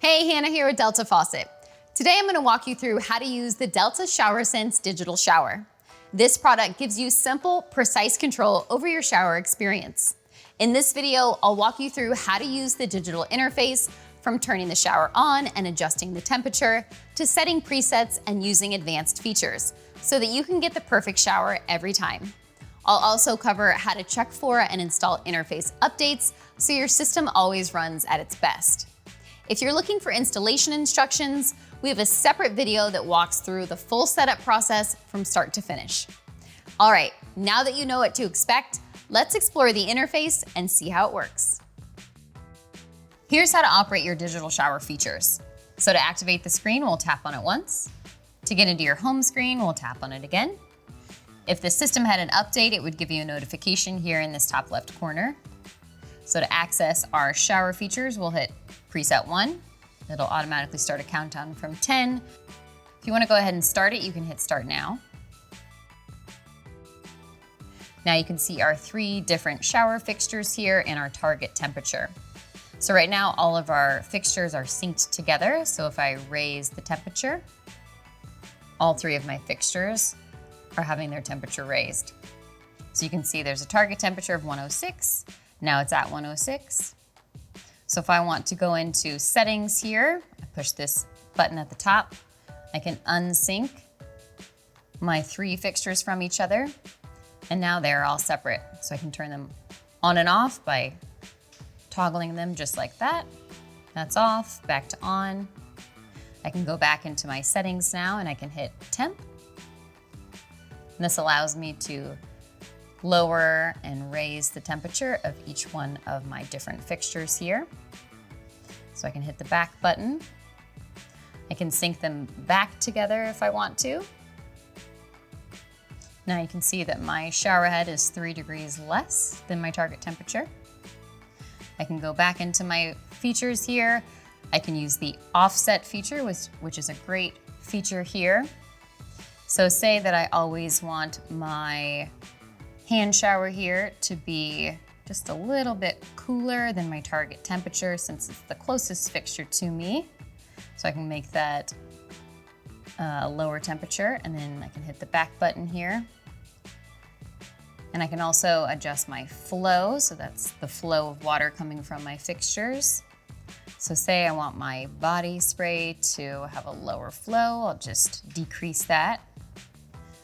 Hey, Hannah here with Delta Faucet. Today I'm going to walk you through how to use the Delta ShowerSense Digital Shower. This product gives you simple, precise control over your shower experience. In this video, I'll walk you through how to use the digital interface, from turning the shower on and adjusting the temperature, to setting presets and using advanced features, so that you can get the perfect shower every time. I'll also cover how to check for and install interface updates so your system always runs at its best. If you're looking for installation instructions, we have a separate video that walks through the full setup process from start to finish. All right, now that you know what to expect, let's explore the interface and see how it works. Here's how to operate your digital shower features. So to activate the screen, we'll tap on it once. To get into your home screen, we'll tap on it again. If the system had an update, it would give you a notification here in this top left corner. So to access our shower features, we'll hit preset 1. It'll automatically start a countdown from 10. If you want to go ahead and start it, you can hit start now. Now you can see our 3 different shower fixtures here and our target temperature. So right now, all of our fixtures are synced together. So if I raise the temperature, all 3 of my fixtures are having their temperature raised. So you can see there's a target temperature of 106. Now it's at 106. So if I want to go into settings here, I push this button at the top. I can unsync my 3 fixtures from each other. And now they're all separate. So I can turn them on and off by toggling them just like that. That's off, back to on. I can go back into my settings now and I can hit temp. And this allows me to lower and raise the temperature of each one of my different fixtures here. So I can hit the back button. I can sync them back together if I want to. Now you can see that my shower head is 3 degrees less than my target temperature. I can go back into my features here. I can use the offset feature, which is a great feature here. So say that I always want my hand shower here to be just a little bit cooler than my target temperature since it's the closest fixture to me. So I can make that a lower temperature, and then I can hit the back button here. And I can also adjust my flow, so that's the flow of water coming from my fixtures. So say I want my body spray to have a lower flow, I'll just decrease that.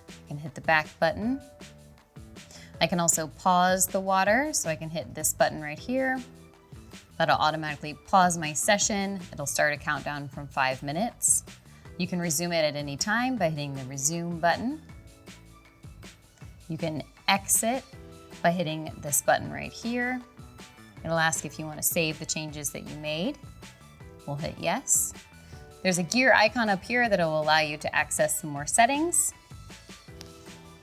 I can hit the back button. I can also pause the water, so I can hit this button right here. That'll automatically pause my session. It'll start a countdown from 5 minutes. You can resume it at any time by hitting the resume button. You can exit by hitting this button right here. It'll ask if you want to save the changes that you made. We'll hit yes. There's a gear icon up here that will allow you to access some more settings.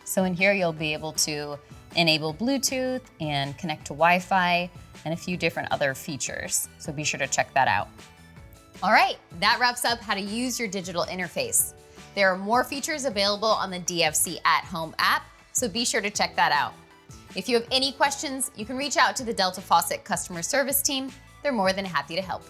So in here, you'll be able to enable Bluetooth and connect to Wi-Fi and a few different other features. So be sure to check that out. All right, that wraps up how to use your digital interface. There are more features available on the DFC at Home app, so be sure to check that out. If you have any questions, you can reach out to the Delta Faucet customer service team. They're more than happy to help.